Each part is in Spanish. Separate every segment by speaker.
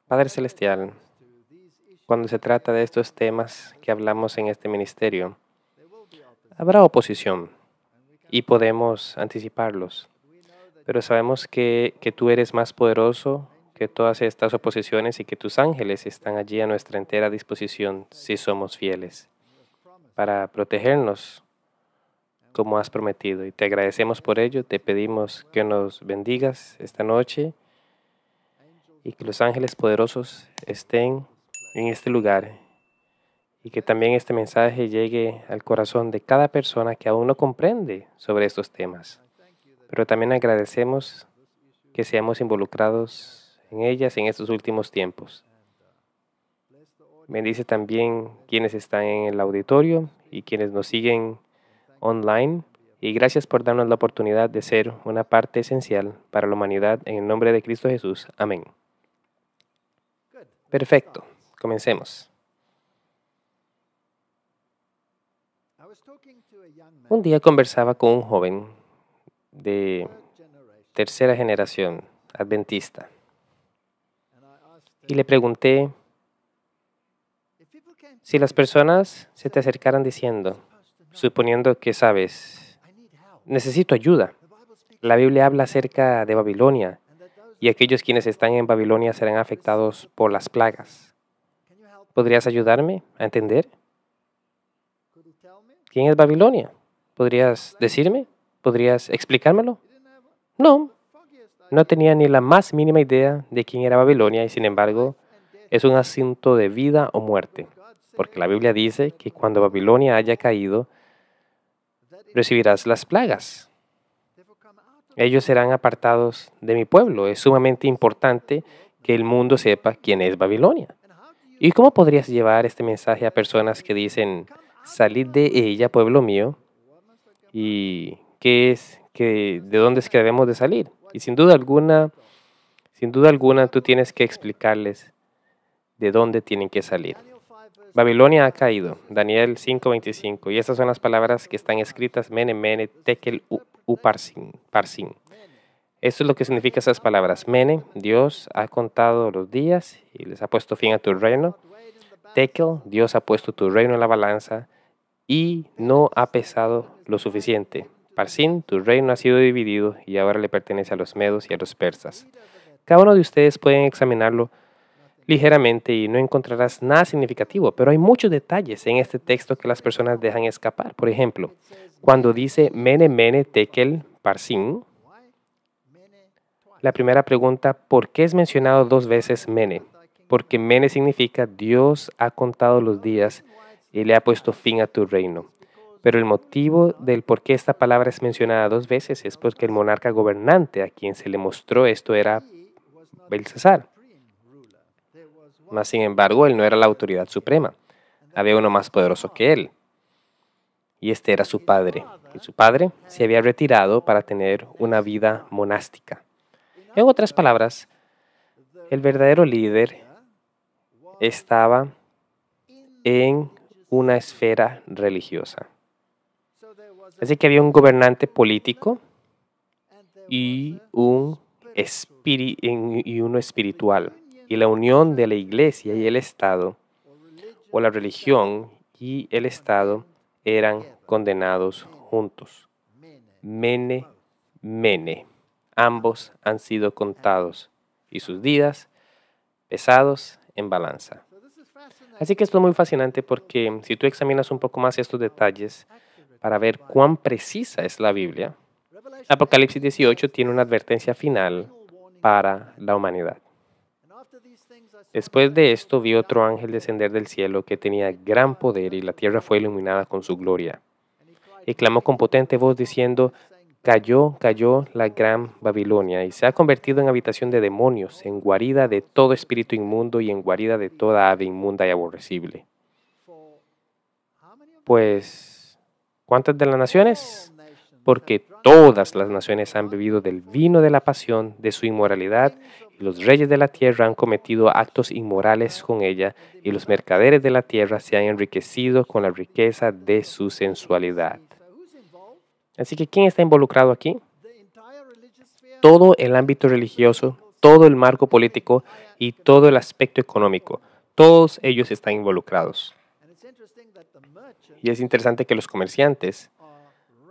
Speaker 1: Padre Celestial, cuando se trata de estos temas que hablamos en este ministerio, habrá oposición y podemos anticiparlos, pero sabemos que tú eres más poderoso que todas estas oposiciones y que tus ángeles están allí a nuestra entera disposición si somos fieles, para protegernos como has prometido. Y te agradecemos por ello, te pedimos que nos bendigas esta noche y que los ángeles poderosos estén en este lugar y que también este mensaje llegue al corazón de cada persona que aún no comprende sobre estos temas. Pero también agradecemos que seamos involucrados en ellas en estos últimos tiempos. Bendice también quienes están en el auditorio y quienes nos siguen online. Y gracias por darnos la oportunidad de ser una parte esencial para la humanidad en el nombre de Cristo Jesús. Amén. Perfecto. Comencemos. Un día conversaba con un joven de tercera generación adventista y le pregunté si las personas se te acercaran diciendo, suponiendo que sabes, necesito ayuda. La Biblia habla acerca de Babilonia y aquellos quienes están en Babilonia serán afectados por las plagas. ¿Podrías ayudarme a entender? ¿Quién es Babilonia? ¿Podrías decirme? ¿Podrías explicármelo? No, no tenía ni la más mínima idea de quién era Babilonia y sin embargo es un asunto de vida o muerte, porque la Biblia dice que cuando Babilonia haya caído, recibirás las plagas. Ellos serán apartados de mi pueblo. Es sumamente importante que el mundo sepa quién es Babilonia. ¿Y cómo podrías llevar este mensaje a personas que dicen, salid de ella, pueblo mío? ¿Y de dónde es que debemos de salir? Y sin duda alguna, tú tienes que explicarles de dónde tienen que salir. Babilonia ha caído, Daniel 5:25, y estas son las palabras que están escritas, mene, mene, tekel, parsin. Esto es lo que significa esas palabras. Mene, Dios ha contado los días y les ha puesto fin a tu reino. Tekel, Dios ha puesto tu reino en la balanza y no ha pesado lo suficiente. Parsin, tu reino ha sido dividido y ahora le pertenece a los medos y a los persas. Cada uno de ustedes pueden examinarlo ligeramente y no encontrarás nada significativo, pero hay muchos detalles en este texto que las personas dejan escapar. Por ejemplo, cuando dice mene, mene, tekel, parsin, la primera pregunta, ¿por qué es mencionado 2 veces mene? Porque mene significa Dios ha contado los días y le ha puesto fin a tu reino. Pero el motivo del por qué esta palabra es mencionada 2 veces es porque el monarca gobernante a quien se le mostró esto era Belsasar. Mas, sin embargo, él no era la autoridad suprema. Había uno más poderoso que él. Y este era su padre. Y su padre se había retirado para tener una vida monástica. En otras palabras, el verdadero líder estaba en una esfera religiosa. Así que había un gobernante político y uno espiritual. Y la unión de la iglesia y el Estado, o la religión y el Estado, eran condenados juntos. Mene, mene. Ambos han sido contados y sus días pesados en balanza. Así que esto es muy fascinante porque si tú examinas un poco más estos detalles para ver cuán precisa es la Biblia, Apocalipsis 18 tiene una advertencia final para la humanidad. Después de esto vi otro ángel descender del cielo que tenía gran poder y la tierra fue iluminada con su gloria. Y clamó con potente voz diciendo, cayó la gran Babilonia y se ha convertido en habitación de demonios, en guarida de todo espíritu inmundo y en guarida de toda ave inmunda y aborrecible. Pues, ¿cuántas de las naciones? Porque todas las naciones han bebido del vino de la pasión de su inmoralidad y los reyes de la tierra han cometido actos inmorales con ella y los mercaderes de la tierra se han enriquecido con la riqueza de su sensualidad. Así que, ¿quién está involucrado aquí? Todo el ámbito religioso, todo el marco político y todo el aspecto económico. Todos ellos están involucrados. Y es interesante que los comerciantes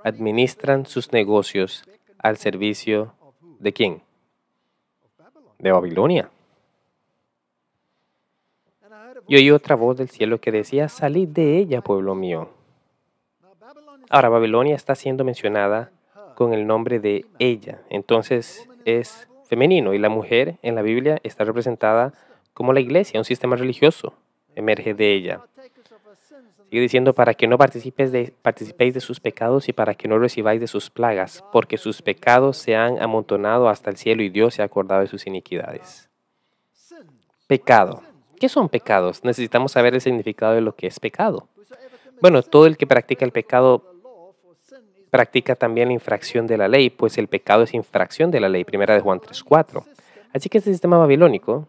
Speaker 1: administran sus negocios al servicio ¿de quién? De Babilonia. Y oí otra voz del cielo que decía, salid de ella, pueblo mío. Ahora, Babilonia está siendo mencionada con el nombre de ella. Entonces es femenino y la mujer en la Biblia está representada como la iglesia, un sistema religioso emerge de ella. Sigue diciendo, para que no participéis de sus pecados y para que no recibáis de sus plagas, porque sus pecados se han amontonado hasta el cielo y Dios se ha acordado de sus iniquidades. Pecado. ¿Qué son pecados? Necesitamos saber el significado de lo que es pecado. Bueno, todo el que practica el pecado practica también la infracción de la ley, pues el pecado es infracción de la ley, 1 Juan 3:4. Así que este sistema babilónico,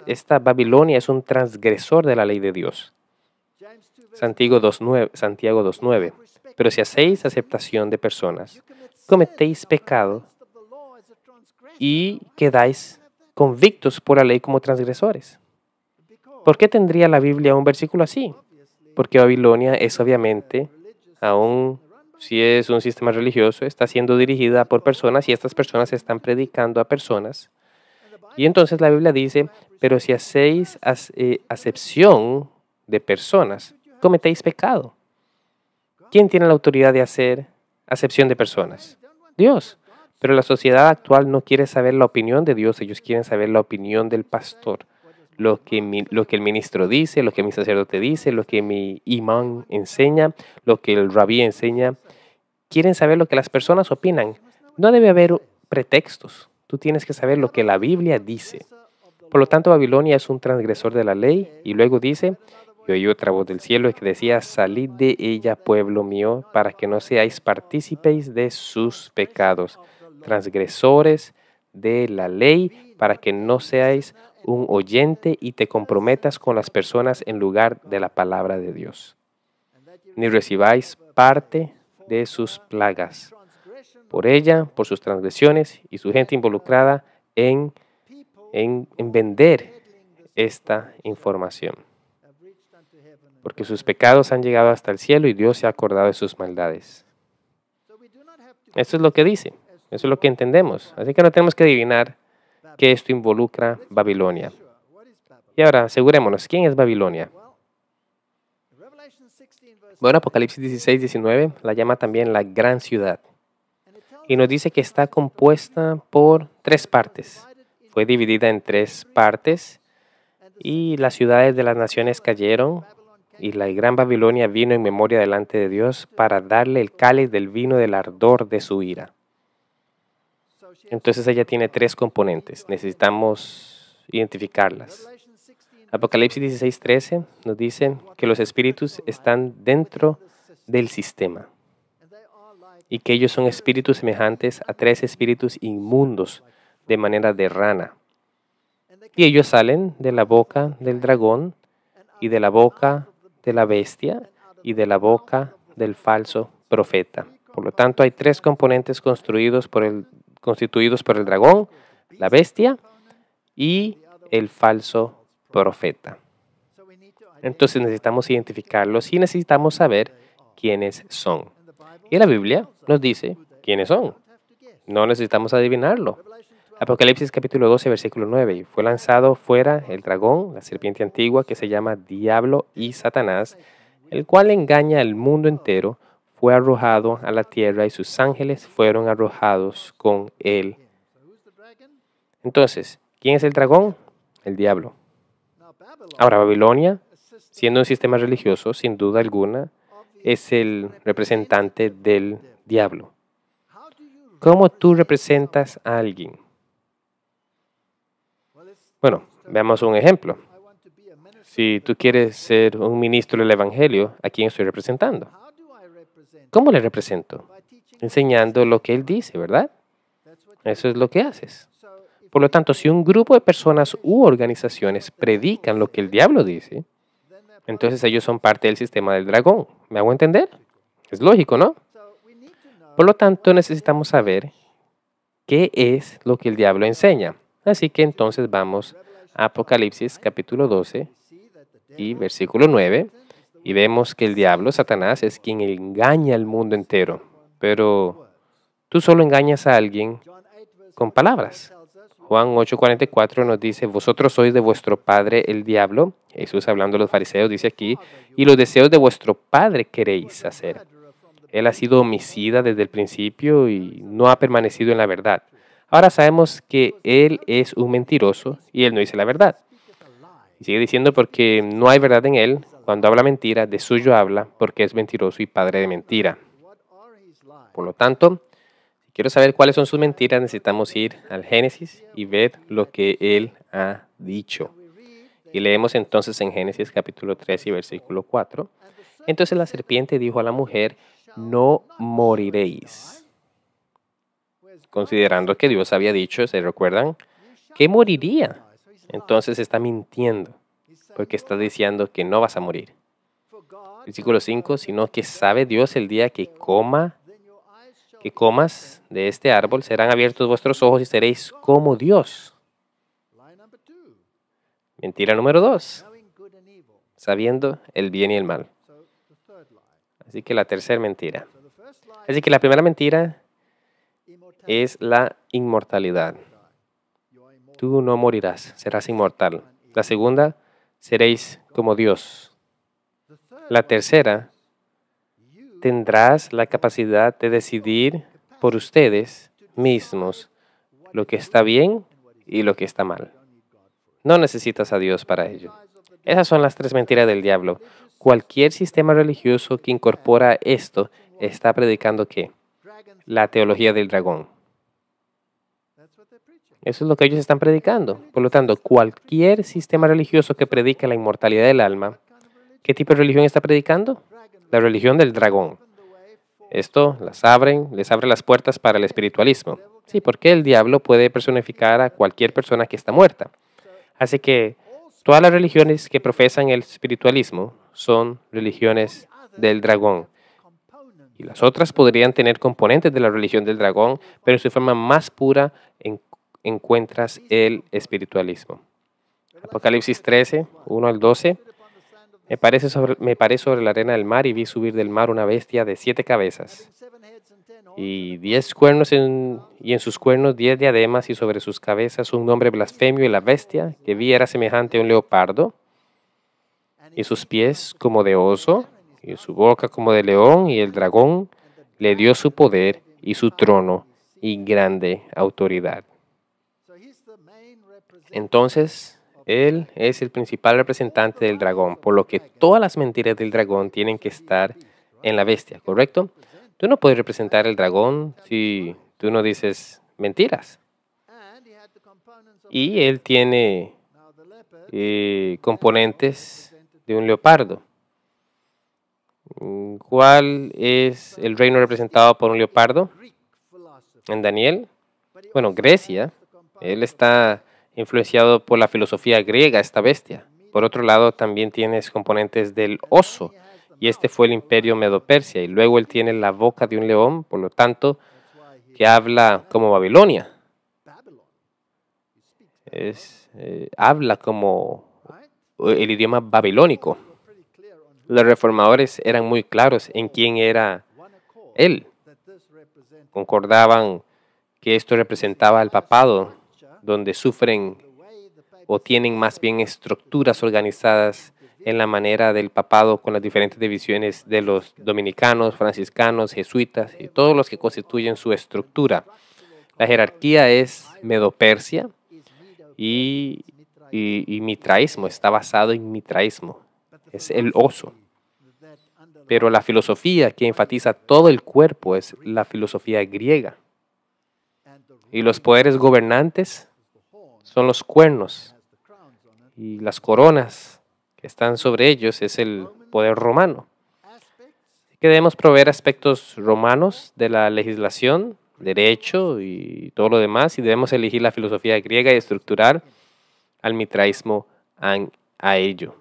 Speaker 1: esta Babilonia es un transgresor de la ley de Dios. Santiago 2:9. Pero si hacéis aceptación de personas, cometéis pecado y quedáis convictos por la ley como transgresores. ¿Por qué tendría la Biblia un versículo así? Porque Babilonia es obviamente, aun si es un sistema religioso, está siendo dirigida por personas y estas personas están predicando a personas. Y entonces la Biblia dice, pero si hacéis acepción de personas, cometéis pecado. ¿Quién tiene la autoridad de hacer acepción de personas? Dios. Pero la sociedad actual no quiere saber la opinión de Dios, ellos quieren saber la opinión del pastor. Lo que el ministro dice, lo que mi sacerdote dice, lo que mi imán enseña, lo que el rabí enseña. Quieren saber lo que las personas opinan. No debe haber pretextos. Tú tienes que saber lo que la Biblia dice. Por lo tanto, Babilonia es un transgresor de la ley. Y luego dice, y oí otra voz del cielo que decía, salid de ella, pueblo mío, para que no seáis partícipes de sus pecados. Transgresores de la ley, para que no seáis un oyente y te comprometas con las personas en lugar de la palabra de Dios. Ni recibáis parte de sus plagas. Por ella, por sus transgresiones y su gente involucrada en vender esta información. Porque sus pecados han llegado hasta el cielo y Dios se ha acordado de sus maldades. Esto es lo que dice. Eso es lo que entendemos. Así que no tenemos que adivinar que esto involucra Babilonia. Y ahora, asegurémonos, ¿quién es Babilonia? Bueno, Apocalipsis 16:19 la llama también la gran ciudad. Y nos dice que está compuesta por 3 partes. Fue dividida en 3 partes y las ciudades de las naciones cayeron y la gran Babilonia vino en memoria delante de Dios para darle el cáliz del vino del ardor de su ira. Entonces ella tiene 3 componentes. Necesitamos identificarlas. Apocalipsis 16:13 nos dice que los espíritus están dentro del sistema y que ellos son espíritus semejantes a 3 espíritus inmundos de manera de rana. Y ellos salen de la boca del dragón y de la boca de la bestia y de la boca del falso profeta. Por lo tanto, hay 3 componentes constituidos por el dragón, la bestia y el falso profeta. Entonces necesitamos identificarlos y necesitamos saber quiénes son. Y la Biblia nos dice quiénes son. No necesitamos adivinarlo. Apocalipsis capítulo 12, versículo 9. Y fue lanzado fuera el dragón, la serpiente antigua que se llama Diablo y Satanás, el cual engaña al mundo entero. Fue arrojado a la tierra y sus ángeles fueron arrojados con él. Entonces, ¿quién es el dragón? El diablo. Ahora, Babilonia, siendo un sistema religioso, sin duda alguna, es el representante del diablo. ¿Cómo tú representas a alguien? Bueno, veamos un ejemplo. Si tú quieres ser un ministro del Evangelio, ¿a quién estoy representando? ¿Cómo le represento? Enseñando lo que él dice, ¿verdad? Eso es lo que haces. Por lo tanto, si un grupo de personas u organizaciones predican lo que el diablo dice, entonces ellos son parte del sistema del dragón. ¿Me hago entender? Es lógico, ¿no? Por lo tanto, necesitamos saber qué es lo que el diablo enseña. Así que entonces vamos a Apocalipsis capítulo 12 y versículo 9 y vemos que el diablo, Satanás, es quien engaña al mundo entero. Pero tú solo engañas a alguien con palabras. Juan 8:44 nos dice, vosotros sois de vuestro padre el diablo. Jesús hablando a los fariseos dice aquí, y los deseos de vuestro padre queréis hacer. Él ha sido homicida desde el principio y no ha permanecido en la verdad. Ahora sabemos que él es un mentiroso y él no dice la verdad. Y sigue diciendo porque no hay verdad en él. Cuando habla mentira, de suyo habla porque es mentiroso y padre de mentira. Por lo tanto, si quiero saber cuáles son sus mentiras, necesitamos ir al Génesis y ver lo que él ha dicho. Y leemos entonces en Génesis capítulo 3 y versículo 4. Entonces la serpiente dijo a la mujer, no moriréis. Considerando que Dios había dicho, ¿se recuerdan? Que moriría. Entonces está mintiendo, porque está diciendo que no vas a morir. Versículo 5, sino que sabe Dios el día que comas de este árbol, serán abiertos vuestros ojos y seréis como Dios. Mentira número 2, sabiendo el bien y el mal. Así que la tercera mentira. Así que la primera mentira es la inmortalidad. Tú no morirás, serás inmortal. La segunda, seréis como Dios. La tercera, tendrás la capacidad de decidir por ustedes mismos lo que está bien y lo que está mal. No necesitas a Dios para ello. Esas son las tres mentiras del diablo. Cualquier sistema religioso que incorpora esto está predicando ¿qué? La teología del dragón. Eso es lo que ellos están predicando. Por lo tanto, cualquier sistema religioso que predique la inmortalidad del alma, ¿qué tipo de religión está predicando? La religión del dragón. Esto les abre las puertas para el espiritualismo. Sí, porque el diablo puede personificar a cualquier persona que está muerta. Así que todas las religiones que profesan el espiritualismo son religiones del dragón. Y las otras podrían tener componentes de la religión del dragón, pero en su forma más pura encuentras el espiritualismo. Apocalipsis 13, 1 al 12. Me paré sobre la arena del mar y vi subir del mar una bestia de 7 cabezas y 10 cuernos y en sus cuernos 10 diademas y sobre sus cabezas un nombre blasfemio, y la bestia que vi era semejante a un leopardo y sus pies como de oso y su boca como de león, y el dragón le dio su poder y su trono y grande autoridad. Entonces, él es el principal representante del dragón, por lo que todas las mentiras del dragón tienen que estar en la bestia, ¿correcto? Tú no puedes representar el dragón si tú no dices mentiras. Y él tiene componentes de un leopardo. ¿Cuál es el reino representado por un leopardo? En Daniel. Bueno, Grecia. Él está influenciado por la filosofía griega, esta bestia. Por otro lado, también tienes componentes del oso, y este fue el imperio Medo-Persia, y luego él tiene la boca de un león, por lo tanto, que habla como Babilonia. Habla como el idioma babilónico. Los reformadores eran muy claros en quién era él. Concordaban que esto representaba al papado, donde sufren o tienen más bien estructuras organizadas en la manera del papado con las diferentes divisiones de los dominicanos, franciscanos, jesuitas y todos los que constituyen su estructura. La jerarquía es Medo-Persia y mitraísmo, está basado en mitraísmo, es el oso. Pero la filosofía que enfatiza todo el cuerpo es la filosofía griega. Y los poderes gobernantes son los cuernos, y las coronas que están sobre ellos es el poder romano. Así que debemos proveer aspectos romanos de la legislación, derecho y todo lo demás, y debemos elegir la filosofía griega y estructurar al mitraísmo a ello.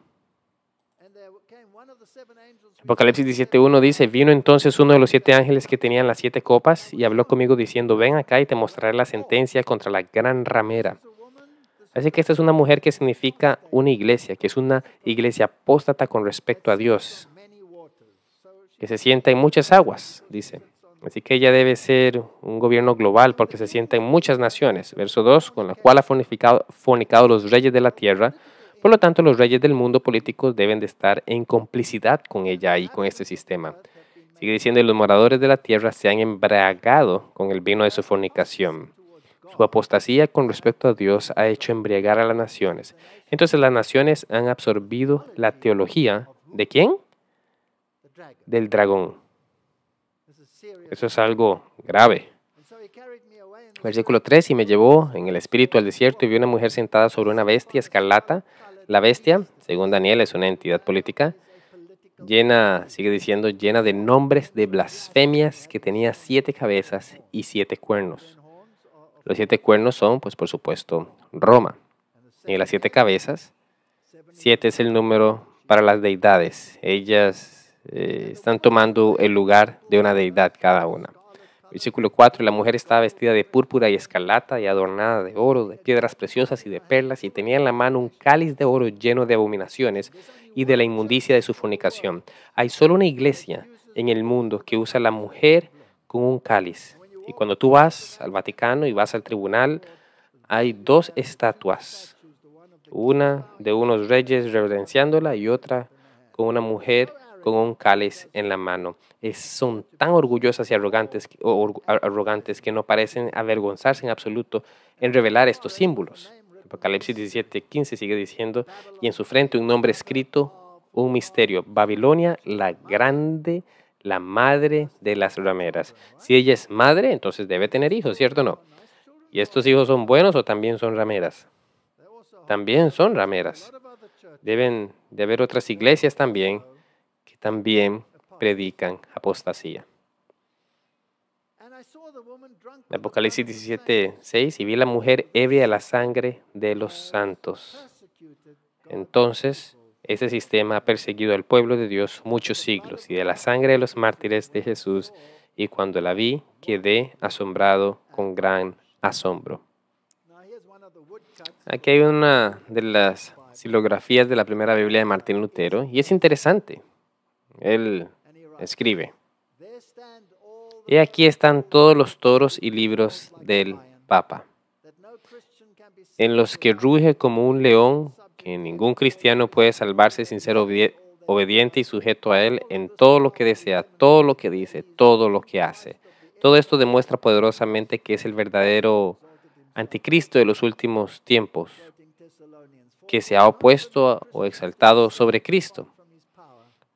Speaker 1: Apocalipsis 17:1 dice, vino entonces uno de los 7 ángeles que tenían las 7 copas y habló conmigo diciendo, ven acá y te mostraré la sentencia contra la gran ramera. Así que esta es una mujer que significa una iglesia, que es una iglesia apóstata con respecto a Dios, que se sienta en muchas aguas, dice. Así que ella debe ser un gobierno global porque se sienta en muchas naciones. Verso 2, con la cual ha fornicado los reyes de la tierra. Por lo tanto, los reyes del mundo político deben de estar en complicidad con ella y con este sistema. Sigue diciendo, y los moradores de la tierra se han embriagado con el vino de su fornicación. Su apostasía con respecto a Dios ha hecho embriagar a las naciones. Entonces las naciones han absorbido la teología. ¿De quién? Del dragón. Eso es algo grave. Versículo 3, y me llevó en el espíritu al desierto y vi una mujer sentada sobre una bestia escarlata. La bestia, según Daniel, es una entidad política llena, sigue diciendo, llena de nombres de blasfemias, que tenía 7 cabezas y 7 cuernos. Los 7 cuernos son, pues por supuesto, Roma. Y las 7 cabezas, 7 es el número para las deidades. Ellas están tomando el lugar de una deidad cada una. Versículo 4, la mujer estaba vestida de púrpura y escarlata y adornada de oro, de piedras preciosas y de perlas, y tenía en la mano un cáliz de oro lleno de abominaciones y de la inmundicia de su fornicación. Hay solo una iglesia en el mundo que usa a la mujer con un cáliz. Y cuando tú vas al Vaticano y vas al tribunal, hay 2 estatuas. Una de unos reyes reverenciándola y otra con una mujer con un cáliz en la mano. Son tan orgullosas y arrogantes que no parecen avergonzarse en absoluto en revelar estos símbolos. Apocalipsis 17:15 sigue diciendo, y en su frente un nombre escrito, un misterio, Babilonia la grande, la madre de las rameras. Si ella es madre, entonces debe tener hijos, ¿cierto o no? ¿Y estos hijos son buenos o también son rameras? También son rameras. Deben de haber otras iglesias también que también predican apostasía. Apocalipsis 17:6, y vi la mujer ebria de la sangre de los santos. Entonces, ese sistema ha perseguido al pueblo de Dios muchos siglos, y de la sangre de los mártires de Jesús, y cuando la vi, quedé asombrado con gran asombro. Aquí hay una de las xilografías de la primera Biblia de Martín Lutero, y es interesante. Él escribe, y aquí están todos los toros y libros del Papa, en los que ruge como un león, que ningún cristiano puede salvarse sin ser obediente y sujeto a él en todo lo que desea, todo lo que dice, todo lo que hace. Todo esto demuestra poderosamente que es el verdadero anticristo de los últimos tiempos, que se ha opuesto o exaltado sobre Cristo,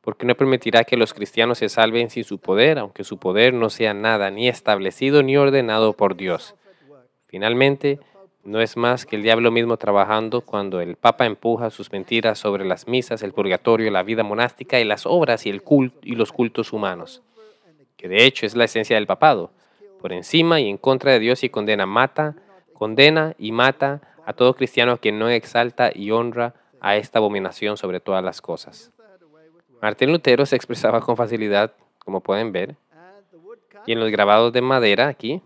Speaker 1: porque no permitirá que los cristianos se salven sin su poder, aunque su poder no sea nada ni establecido ni ordenado por Dios. Finalmente, no es más que el diablo mismo trabajando cuando el Papa empuja sus mentiras sobre las misas, el purgatorio, la vida monástica y las obras y los cultos humanos, que de hecho es la esencia del papado, por encima y en contra de Dios, y condena y mata a todo cristiano que no exalta y honra a esta abominación sobre todas las cosas. Martín Lutero se expresaba con facilidad, como pueden ver, y en los grabados de madera aquí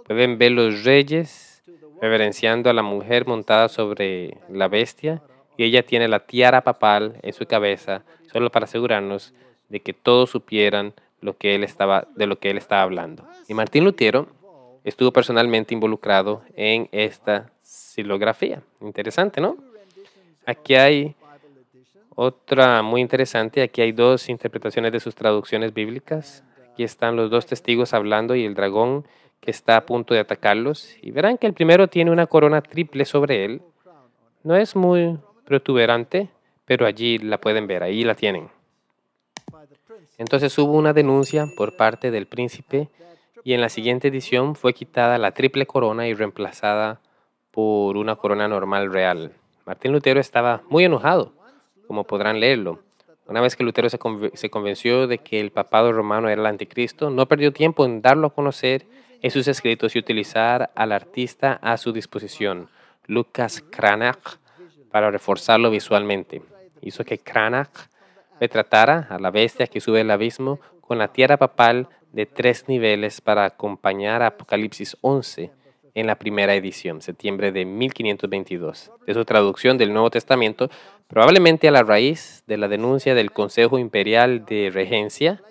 Speaker 1: pueden ver los reyes reverenciando a la mujer montada sobre la bestia, y ella tiene la tiara papal en su cabeza, solo para asegurarnos de que todos supieran de lo que él estaba hablando. Y Martín Lutero estuvo personalmente involucrado en esta xilografía. Interesante, ¿no? Aquí hay otra muy interesante. Aquí hay 2 interpretaciones de sus traducciones bíblicas. Aquí están los 2 testigos hablando y el dragón que está a punto de atacarlos. Y verán que el primero tiene una corona triple sobre él. No es muy protuberante, pero allí la pueden ver, ahí la tienen. Entonces hubo una denuncia por parte del príncipe, y en la siguiente edición fue quitada la triple corona y reemplazada por una corona normal real. Martín Lutero estaba muy enojado, como podrán leerlo. Una vez que Lutero se convenció de que el papado romano era el anticristo, no perdió tiempo en darlo a conocer en sus escritos y utilizar al artista a su disposición, Lucas Cranach, para reforzarlo visualmente. Hizo que Cranach retratara a la bestia que sube al abismo con la tierra papal de 3 niveles para acompañar a Apocalipsis 11 en la primera edición, septiembre de 1522, de su traducción del Nuevo Testamento, probablemente a la raíz de la denuncia del Consejo Imperial de Regencia.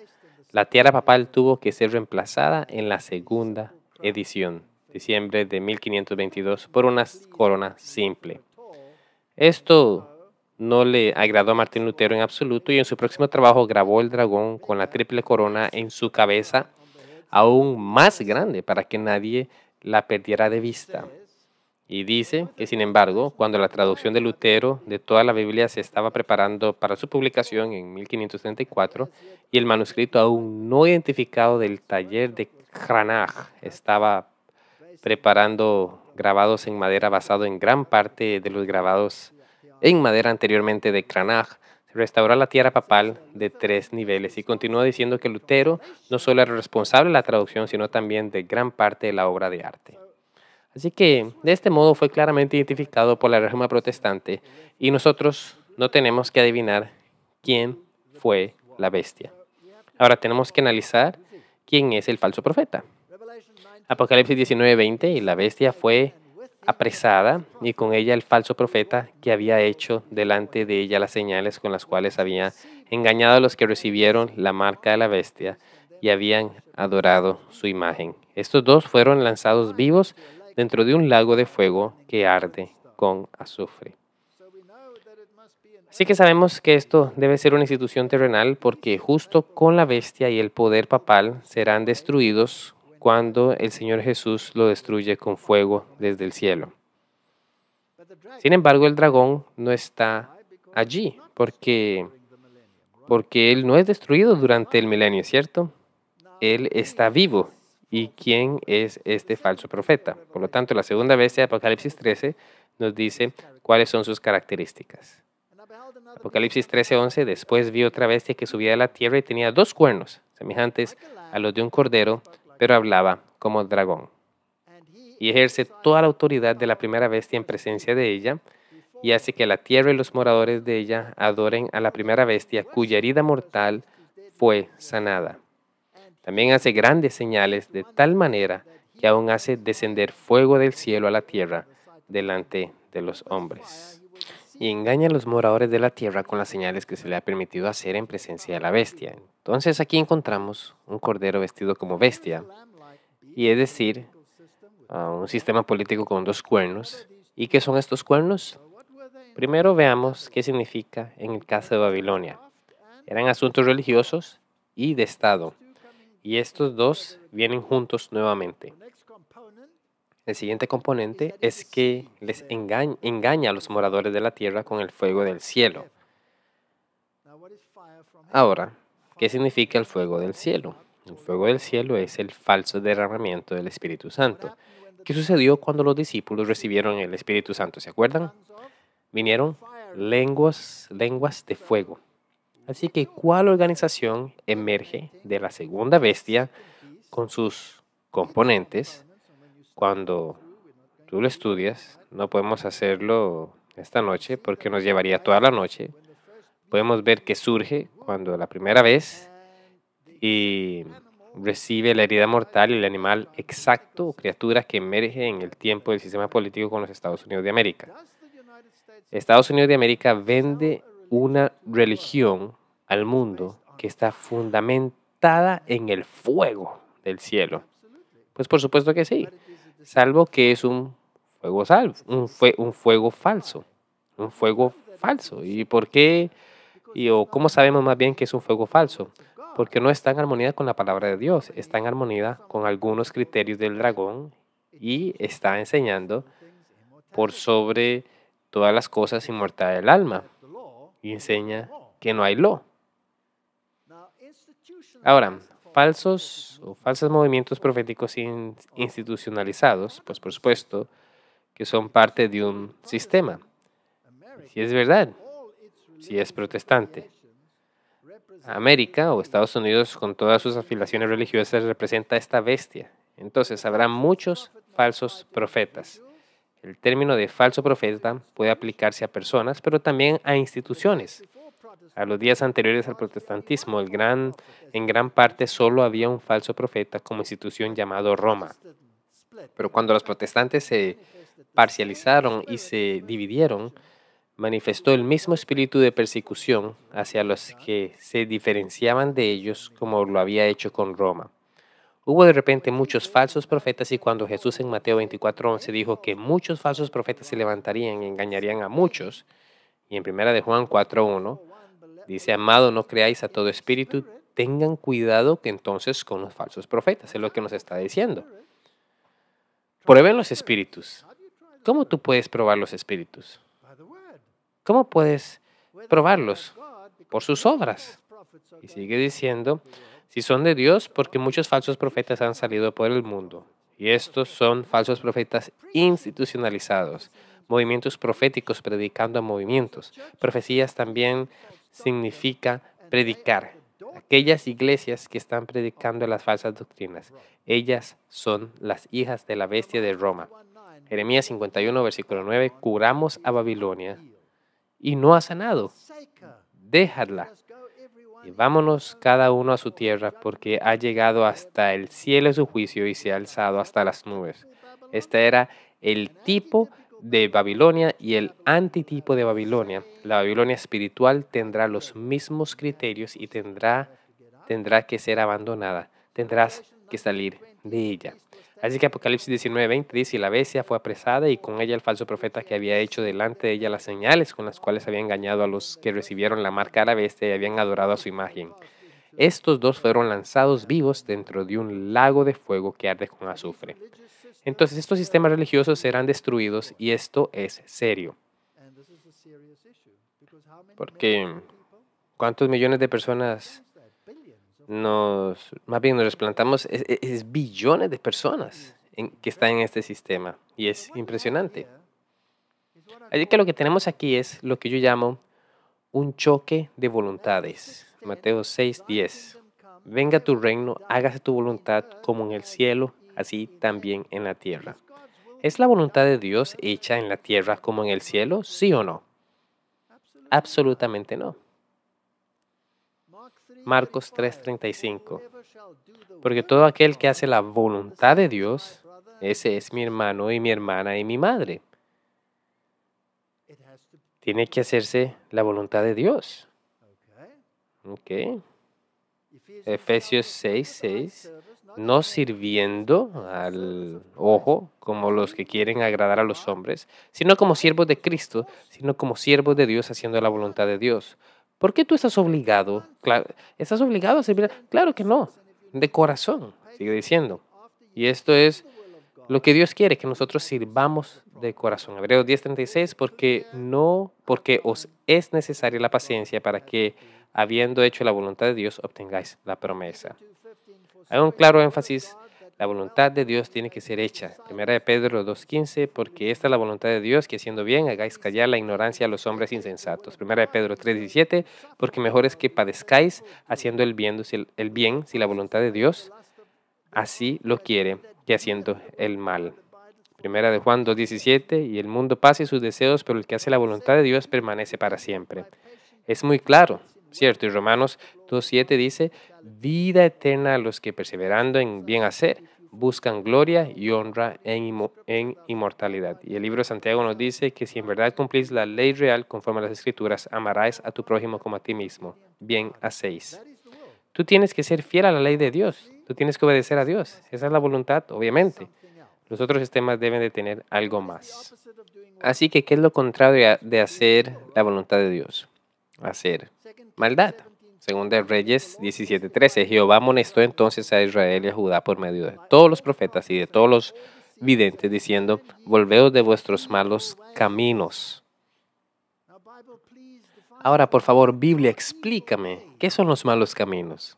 Speaker 1: La tierra papal tuvo que ser reemplazada en la segunda edición, diciembre de 1522, por una corona simple. Esto no le agradó a Martín Lutero en absoluto y en su próximo trabajo grabó el dragón con la triple corona en su cabeza, aún más grande para que nadie la perdiera de vista. Y dice que, sin embargo, cuando la traducción de Lutero de toda la Biblia se estaba preparando para su publicación en 1534 y el manuscrito aún no identificado del taller de Cranach estaba preparando grabados en madera basado en gran parte de los grabados en madera anteriormente de Cranach, se restauró la tierra papal de 3 niveles y continúa diciendo que Lutero no solo era responsable de la traducción, sino también de gran parte de la obra de arte. Así que, de este modo, fue claramente identificado por la Reforma protestante y nosotros no tenemos que adivinar quién fue la bestia. Ahora tenemos que analizar quién es el falso profeta. Apocalipsis 19:20, y la bestia fue apresada y con ella el falso profeta que había hecho delante de ella las señales con las cuales había engañado a los que recibieron la marca de la bestia y habían adorado su imagen. Estos dos fueron lanzados vivos dentro de un lago de fuego que arde con azufre. Así que sabemos que esto debe ser una institución terrenal porque justo con la bestia y el poder papal serán destruidos cuando el Señor Jesús lo destruye con fuego desde el cielo. Sin embargo, el dragón no está allí porque él no es destruido durante el milenio, ¿cierto? Él está vivo. ¿Y quién es este falso profeta? Por lo tanto, la segunda bestia de Apocalipsis 13 nos dice cuáles son sus características. Apocalipsis 13:11, después vi otra bestia que subía de la tierra y tenía 2 cuernos, semejantes a los de un cordero, pero hablaba como dragón. Y ejerce toda la autoridad de la primera bestia en presencia de ella, y hace que la tierra y los moradores de ella adoren a la primera bestia, cuya herida mortal fue sanada. También hace grandes señales de tal manera que aún hace descender fuego del cielo a la tierra delante de los hombres. Y engaña a los moradores de la tierra con las señales que se le ha permitido hacer en presencia de la bestia. Entonces aquí encontramos un cordero vestido como bestia, y es decir, un sistema político con 2 cuernos. ¿Y qué son estos cuernos? Primero veamos qué significa en el caso de Babilonia. Eran asuntos religiosos y de Estado. Y estos dos vienen juntos nuevamente. El siguiente componente es que les engaña a los moradores de la tierra con el fuego del cielo. Ahora, ¿qué significa el fuego del cielo? El fuego del cielo es el falso derramamiento del Espíritu Santo. ¿Qué sucedió cuando los discípulos recibieron el Espíritu Santo? ¿Se acuerdan? Vinieron lenguas de fuego. Así que, ¿cuál organización emerge de la segunda bestia con sus componentes? Cuando tú lo estudias, no podemos hacerlo esta noche porque nos llevaría toda la noche. Podemos ver que surge cuando la primera vez y recibe la herida mortal y el animal exacto o criatura que emerge en el tiempo del sistema político con los Estados Unidos de América. Estados Unidos de América vende una religión al mundo que está fundamentada en el fuego del cielo. Pues por supuesto que sí, salvo que es un fuego falso. Un fuego falso. ¿Y por qué? ¿O cómo sabemos más bien que es un fuego falso? Porque no está en armonía con la palabra de Dios, está en armonía con algunos criterios del dragón y está enseñando por sobre todas las cosas inmortal del alma y enseña que no hay lo. Ahora, falsos movimientos proféticos institucionalizados, pues por supuesto que son parte de un sistema. Si es verdad, si es protestante. América o Estados Unidos con todas sus afiliaciones religiosas representa esta bestia. Entonces habrá muchos falsos profetas. El término de falso profeta puede aplicarse a personas, pero también a instituciones. A los días anteriores al protestantismo, en gran parte solo había un falso profeta como institución llamado Roma. Pero cuando los protestantes se parcializaron y se dividieron, manifestó el mismo espíritu de persecución hacia los que se diferenciaban de ellos como lo había hecho con Roma. Hubo de repente muchos falsos profetas y cuando Jesús en Mateo 24:11 dijo que muchos falsos profetas se levantarían y engañarían a muchos, y en 1 de Juan 4:1 dice, amado, no creáis a todo espíritu, tengan cuidado que entonces con los falsos profetas, es lo que nos está diciendo. Prueben los espíritus. ¿Cómo tú puedes probar los espíritus? ¿Cómo puedes probarlos? Por sus obras. Y sigue diciendo, si son de Dios, porque muchos falsos profetas han salido por el mundo. Y estos son falsos profetas institucionalizados, movimientos proféticos predicando a movimientos. Profecías también significa predicar. Aquellas iglesias que están predicando las falsas doctrinas, ellas son las hijas de la bestia de Roma. Jeremías 51, versículo 9, curamos a Babilonia y no ha sanado. Déjala. Y vámonos cada uno a su tierra, porque ha llegado hasta el cielo su juicio y se ha alzado hasta las nubes. Este era el tipo de Babilonia y el antitipo de Babilonia. La Babilonia espiritual tendrá los mismos criterios y tendrá que ser abandonada. Tendrás que salir de ella. Así que Apocalipsis 19:20 dice, y la bestia fue apresada y con ella el falso profeta que había hecho delante de ella las señales con las cuales había engañado a los que recibieron la marca de la bestia y habían adorado a su imagen. Estos dos fueron lanzados vivos dentro de un lago de fuego que arde con azufre. Entonces estos sistemas religiosos serán destruidos y esto es serio. Porque ¿cuántos millones de personas más bien nos plantamos? Es billones de personas que están en este sistema y es impresionante. Así que lo que tenemos aquí es lo que yo llamo un choque de voluntades. Mateo 6:10. Venga tu reino, hágase tu voluntad como en el cielo, así también en la tierra. ¿Es la voluntad de Dios hecha en la tierra como en el cielo? ¿Sí o no? Absolutamente no. Marcos 3:35. Porque todo aquel que hace la voluntad de Dios, ese es mi hermano y mi hermana y mi madre. Tiene que hacerse la voluntad de Dios. Ok. Efesios 6:6. No sirviendo al ojo como los que quieren agradar a los hombres, sino como siervos de Cristo, sino como siervos de Dios haciendo la voluntad de Dios. ¿Por qué tú estás obligado? ¿Estás obligado a servir? Claro que no. De corazón, sigue diciendo. Y esto es lo que Dios quiere, que nosotros sirvamos de corazón. Hebreos 10:36, porque os es necesaria la paciencia para que, habiendo hecho la voluntad de Dios, obtengáis la promesa. Hay un claro énfasis, la voluntad de Dios tiene que ser hecha. 1 de Pedro 2:15, porque esta es la voluntad de Dios, que haciendo bien hagáis callar la ignorancia a los hombres insensatos. 1 de Pedro 3:17, porque mejor es que padezcáis haciendo el bien, si la voluntad de Dios así lo quiere, que haciendo el mal. 1 de Juan 2:17, y el mundo pasa y sus deseos, pero el que hace la voluntad de Dios permanece para siempre. Es muy claro, ¿cierto? Y Romanos 2:7 dice, vida eterna a los que perseverando en bien hacer, buscan gloria y honra en inmortalidad. Y el libro de Santiago nos dice que si en verdad cumplís la ley real conforme a las Escrituras, amarás a tu prójimo como a ti mismo. Bien hacéis. Tú tienes que ser fiel a la ley de Dios. Tú tienes que obedecer a Dios. Esa es la voluntad, obviamente. Los otros sistemas deben de tener algo más. Así que, ¿qué es lo contrario de hacer la voluntad de Dios? Hacer maldad. Según de Reyes 17:13, Jehová amonestó entonces a Israel y a Judá por medio de todos los profetas y de todos los videntes, diciendo, volveos de vuestros malos caminos. Ahora, por favor, Biblia, explícame, ¿qué son los malos caminos?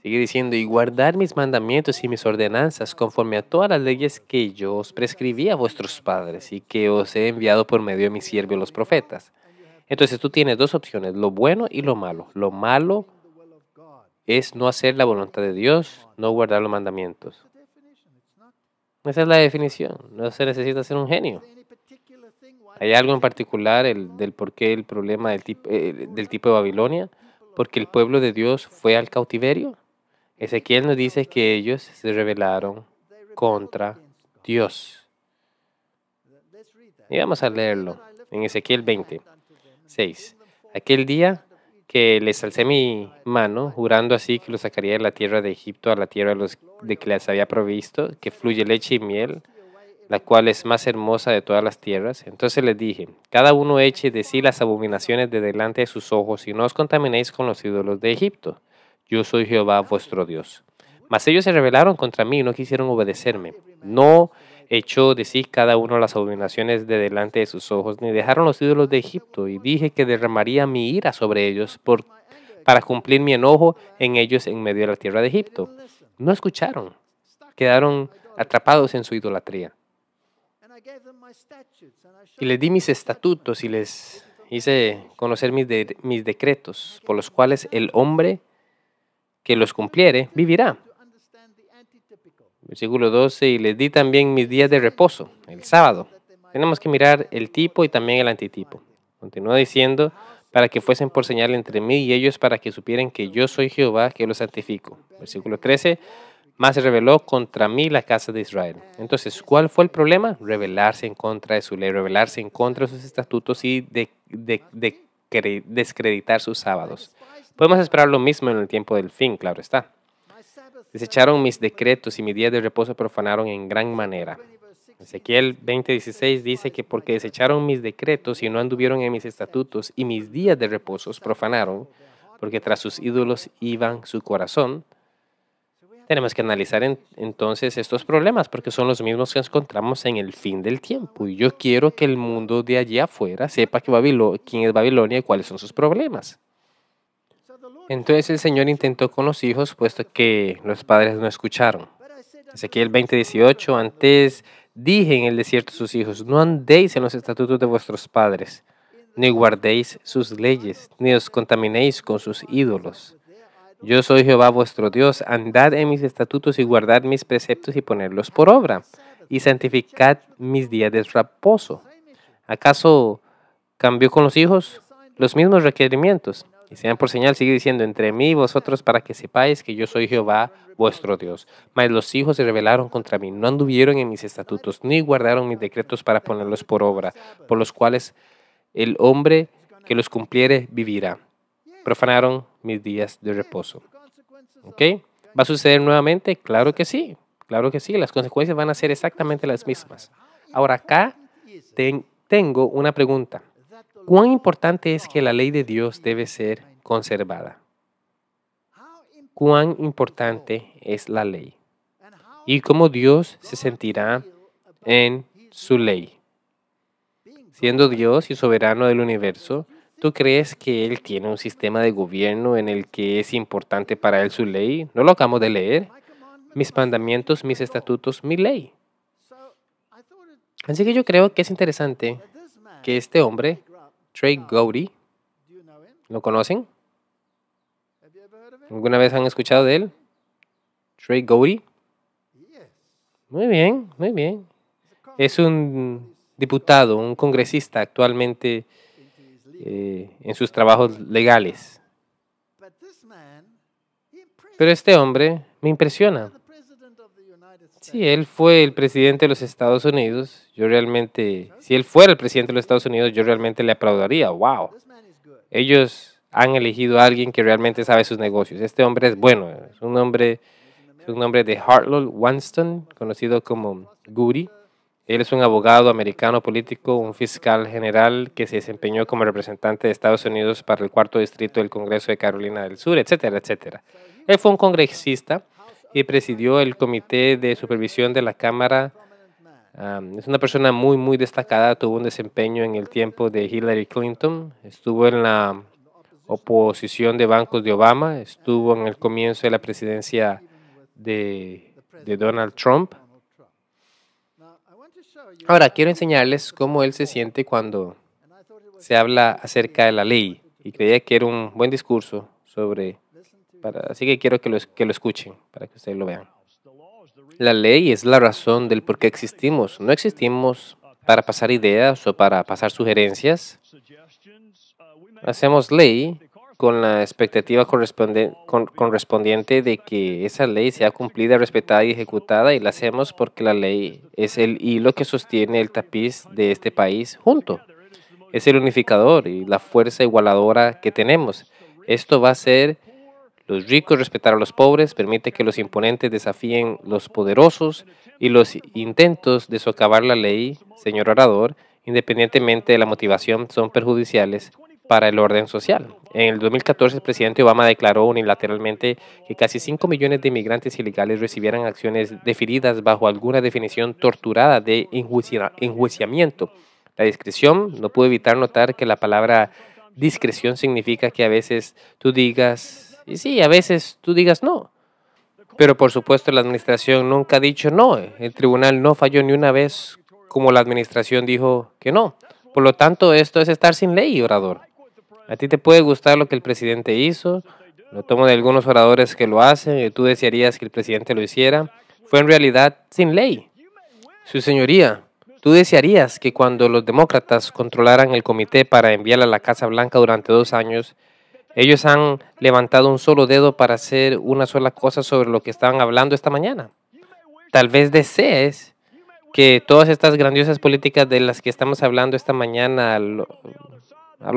Speaker 1: Sigue diciendo, y guardar mis mandamientos y mis ordenanzas conforme a todas las leyes que yo os prescribí a vuestros padres y que os he enviado por medio de mis siervos los profetas. Entonces tú tienes dos opciones, lo bueno y lo malo. Lo malo es no hacer la voluntad de Dios, no guardar los mandamientos. Esa es la definición. No se necesita ser un genio. ¿Hay algo en particular del por qué el problema del tipo de Babilonia? Porque el pueblo de Dios fue al cautiverio. Ezequiel nos dice que ellos se rebelaron contra Dios. Y vamos a leerlo en Ezequiel 20:6. Aquel día que les alcé mi mano, jurando así que los sacaría de la tierra de Egipto a la tierra de que les había provisto, que fluye leche y miel, la cual es más hermosa de todas las tierras. Entonces les dije, cada uno eche de sí las abominaciones de delante de sus ojos y no os contaminéis con los ídolos de Egipto. Yo soy Jehová vuestro Dios. Mas ellos se rebelaron contra mí y no quisieron obedecerme. No echó de sí cada uno las abominaciones de delante de sus ojos, ni dejaron los ídolos de Egipto, y dije que derramaría mi ira sobre ellos para cumplir mi enojo en ellos en medio de la tierra de Egipto. No escucharon, quedaron atrapados en su idolatría. Y les di mis estatutos y les hice conocer mis decretos, por los cuales el hombre que los cumpliere vivirá. Versículo 12, y les di también mis días de reposo, el sábado. Tenemos que mirar el tipo y también el antitipo. Continúa diciendo, para que fuesen por señal entre mí y ellos, para que supieran que yo soy Jehová, que los santifico. Versículo 13, más se rebeló contra mí la casa de Israel. Entonces, ¿cuál fue el problema? Rebelarse en contra de su ley, rebelarse en contra de sus estatutos y descreditar sus sábados. Podemos esperar lo mismo en el tiempo del fin, claro está. Desecharon mis decretos y mis días de reposo profanaron en gran manera. Ezequiel 20:16 dice que porque desecharon mis decretos y no anduvieron en mis estatutos y mis días de reposo profanaron, porque tras sus ídolos iban su corazón. Tenemos que analizar entonces estos problemas porque son los mismos que encontramos en el fin del tiempo. Y yo quiero que el mundo de allí afuera sepa quién es Babilonia y cuáles son sus problemas. Entonces el Señor intentó con los hijos, puesto que los padres no escucharon. Ezequiel 20:18, antes dije en el desierto a sus hijos, no andéis en los estatutos de vuestros padres, ni guardéis sus leyes, ni os contaminéis con sus ídolos. Yo soy Jehová vuestro Dios, andad en mis estatutos y guardad mis preceptos y ponedlos por obra, y santificad mis días de reposo. ¿Acaso cambió con los hijos los mismos requerimientos? Y sean por señal, sigue diciendo, entre mí y vosotros, para que sepáis que yo soy Jehová vuestro Dios. Mas los hijos se rebelaron contra mí, no anduvieron en mis estatutos, ni guardaron mis decretos para ponerlos por obra, por los cuales el hombre que los cumpliere vivirá. Profanaron mis días de reposo. ¿Ok? ¿Va a suceder nuevamente? Claro que sí. Claro que sí. Las consecuencias van a ser exactamente las mismas. Ahora acá tengo una pregunta. ¿Cuán importante es que la ley de Dios debe ser conservada? ¿Cuán importante es la ley? ¿Y cómo Dios se sentirá en su ley? Siendo Dios y soberano del universo, ¿tú crees que Él tiene un sistema de gobierno en el que es importante para Él su ley? ¿No lo acabamos de leer? Mis mandamientos, mis estatutos, mi ley. Así que yo creo que es interesante que este hombre, Trey Gowdy, ¿lo conocen? ¿Alguna vez han escuchado de él? Trey Gowdy. Muy bien, muy bien. Es un diputado, un congresista actualmente en sus trabajos legales. Pero este hombre me impresiona. Si él fue el presidente de los Estados Unidos, si él fuera el presidente de los Estados Unidos, yo realmente le aplaudiría. ¡Wow! Ellos han elegido a alguien que realmente sabe sus negocios. Este hombre es bueno. Es un hombre de Hartwell Winston, conocido como Goody. Él es un abogado americano político, un fiscal general que se desempeñó como representante de Estados Unidos para el 4º distrito del Congreso de Carolina del Sur, etcétera, etcétera. Él fue un congresista y presidió el Comité de Supervisión de la Cámara. Es una persona muy, muy destacada. Tuvo un desempeño en el tiempo de Hillary Clinton. Estuvo en la oposición de bancos de Obama. Estuvo en el comienzo de la presidencia de Donald Trump. Ahora, quiero enseñarles cómo él se siente cuando se habla acerca de la ley. Y creía que era un buen discurso así que quiero que lo escuchen para que ustedes lo vean. La ley es la razón del por qué existimos. No existimos para pasar ideas o para pasar sugerencias. Hacemos ley con la expectativa correspondiente de que esa ley sea cumplida, respetada y ejecutada, y la hacemos porque la ley es el hilo que sostiene el tapiz de este país junto. Es el unificador y la fuerza igualadora que tenemos. Esto va a hacer los ricos respetar a los pobres, permite que los imponentes desafíen los poderosos y los intentos de socavar la ley, señor orador, independientemente de la motivación, son perjudiciales para el orden social. En el 2014, el presidente Obama declaró unilateralmente que casi 5 millones de inmigrantes ilegales recibieran acciones definidas bajo alguna definición torturada de enjuiciamiento. La discreción, no puedo evitar notar que la palabra discreción significa que a veces tú digas, y sí, a veces tú digas no. Pero por supuesto la administración nunca ha dicho no. El tribunal no falló ni una vez como la administración dijo que no. Por lo tanto, esto es estar sin ley, orador. A ti te puede gustar lo que el presidente hizo. Lo tomo de algunos oradores que lo hacen y tú desearías que el presidente lo hiciera. Fue en realidad sin ley. Su señoría, tú desearías que cuando los demócratas controlaran el comité para enviarla a la Casa Blanca durante 2 años, ellos han levantado un solo dedo para hacer una sola cosa sobre lo que estaban hablando esta mañana. Tal vez desees que todas estas grandiosas políticas de las que estamos hablando esta mañana al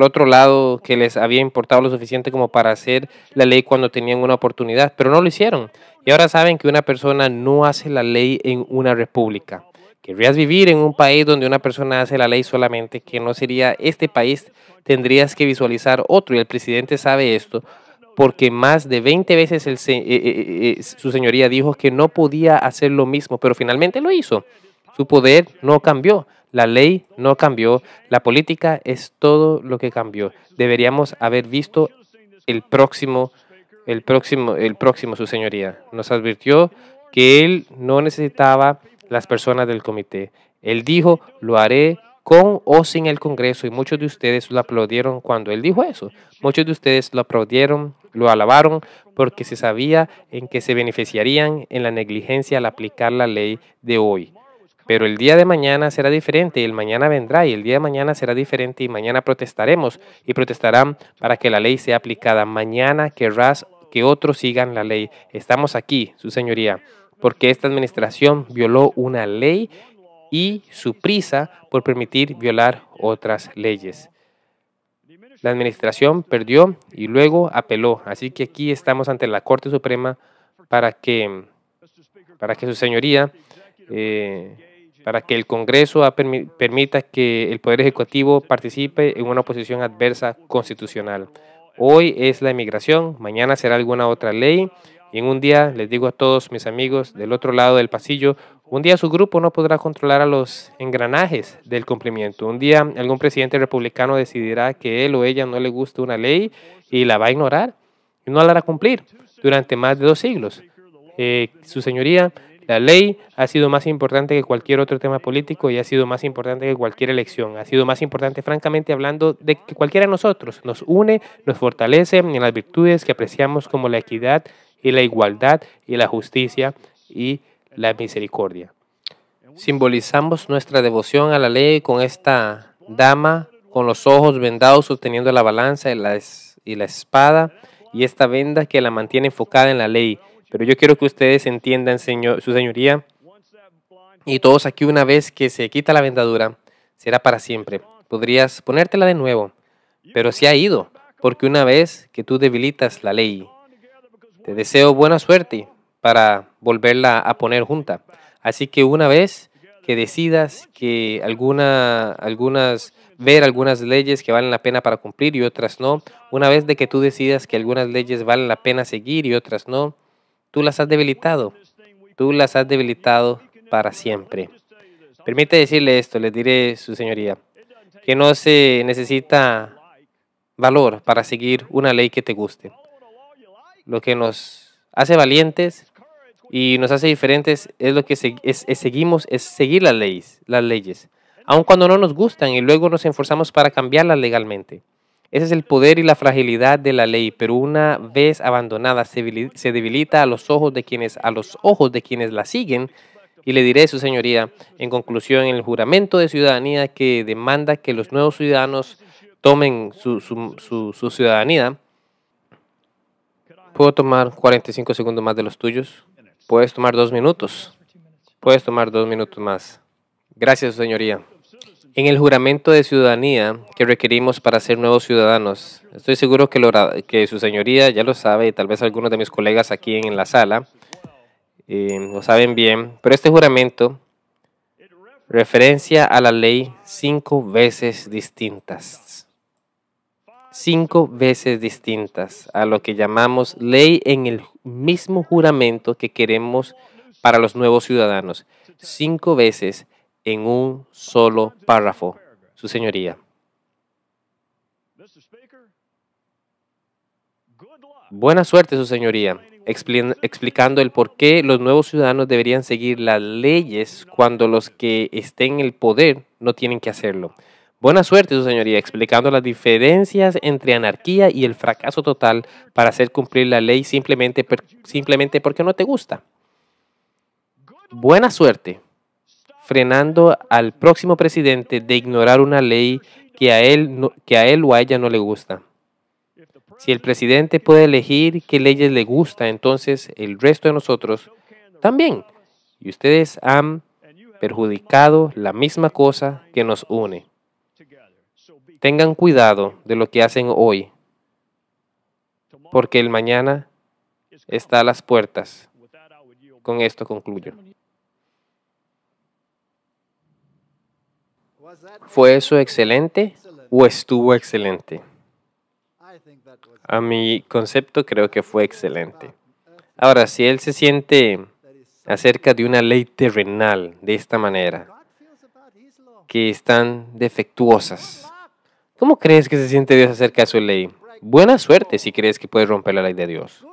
Speaker 1: otro lado, que les había importado lo suficiente como para hacer la ley cuando tenían una oportunidad, pero no lo hicieron. Y ahora saben que una persona no hace la ley en una república. ¿Querrías vivir en un país donde una persona hace la ley solamente, que no sería este país? Tendrías que visualizar otro, y el presidente sabe esto, porque más de 20 veces su señoría dijo que no podía hacer lo mismo, pero finalmente lo hizo. Su poder no cambió, la ley no cambió, la política es todo lo que cambió. Deberíamos haber visto el próximo, su señoría. Nos advirtió que él no necesitaba las personas del comité. Él dijo, lo haré con o sin el Congreso, y muchos de ustedes lo aplaudieron cuando él dijo eso. Muchos de ustedes lo aplaudieron, lo alabaron, porque se sabía en que se beneficiarían en la negligencia al aplicar la ley de hoy. Pero el día de mañana será diferente, y el mañana vendrá, y el día de mañana será diferente, y mañana protestaremos, y protestarán para que la ley sea aplicada. Mañana querrás que otros sigan la ley. Estamos aquí, su señoría, porque esta administración violó una ley y su prisa por permitir violar otras leyes. La administración perdió y luego apeló. Así que aquí estamos ante la Corte Suprema para que su señoría, para que el Congreso permita que el Poder Ejecutivo participe en una posición adversa constitucional. Hoy es la inmigración, mañana será alguna otra ley. Y en un día, les digo a todos mis amigos del otro lado del pasillo, un día su grupo no podrá controlar a los engranajes del cumplimiento. Un día algún presidente republicano decidirá que él o ella no le gusta una ley y la va a ignorar y no la hará cumplir durante más de 2 siglos. Su señoría, la ley ha sido más importante que cualquier otro tema político y ha sido más importante que cualquier elección. Ha sido más importante, francamente hablando, de que cualquiera de nosotros. Nos une, nos fortalece en las virtudes que apreciamos como la equidad y la igualdad y la justicia y la misericordia. Simbolizamos nuestra devoción a la ley con esta dama con los ojos vendados sosteniendo la balanza y la espada y esta venda que la mantiene enfocada en la ley. Pero yo quiero que ustedes entiendan, su señoría, y todos aquí, una vez que se quita la vendadura, será para siempre. Podrías ponértela de nuevo, pero se ha ido, porque una vez que tú debilitas la ley, te deseo buena suerte para volverla a poner junta. Así que una vez que decidas que ver algunas leyes que valen la pena para cumplir y otras no, una vez de que tú decidas que algunas leyes valen la pena seguir y otras no, tú las has debilitado. Tú las has debilitado para siempre. Permite decirle esto, les diré, su señoría, que no se necesita valor para seguir una ley que te guste. Lo que nos hace valientes y nos hace diferentes es lo que es seguir las leyes, aun cuando no nos gustan, y luego nos esforzamos para cambiarlas legalmente. Ese es el poder y la fragilidad de la ley, pero una vez abandonada se debilita a los ojos de quienes la siguen, Y le diré, su señoría, en conclusión, el juramento de ciudadanía que demanda que los nuevos ciudadanos tomen su ciudadanía. ¿Puedo tomar 45 segundos más de los tuyos? Puedes tomar 2 minutos. Puedes tomar 2 minutos más. Gracias, su señoría. En el juramento de ciudadanía que requerimos para ser nuevos ciudadanos, estoy seguro que su señoría ya lo sabe y tal vez algunos de mis colegas aquí en la sala lo saben bien, pero este juramento referencia a la ley 5 veces distintas. 5 veces distintas a lo que llamamos ley en el mismo juramento que queremos para los nuevos ciudadanos. 5 veces en un solo párrafo, su señoría. Buena suerte, su señoría, explicando el por qué los nuevos ciudadanos deberían seguir las leyes cuando los que estén en el poder no tienen que hacerlo. Buena suerte, su señoría, explicando las diferencias entre anarquía y el fracaso total para hacer cumplir la ley simplemente porque no te gusta. Buena suerte, frenando al próximo presidente de ignorar una ley que a él o a ella no le gusta. Si el presidente puede elegir qué leyes le gusta, entonces el resto de nosotros también. Y ustedes han perjudicado la misma cosa que nos une. Tengan cuidado de lo que hacen hoy, porque el mañana está a las puertas. Con esto concluyo. ¿Fue eso excelente o estuvo excelente? A mi concepto creo que fue excelente. Ahora, si él se siente acerca de una ley terrenal de esta manera, que están defectuosas, ¿cómo crees que se siente Dios acerca de su ley? Buena suerte si crees que puedes romper la ley de Dios.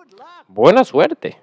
Speaker 1: Buena suerte.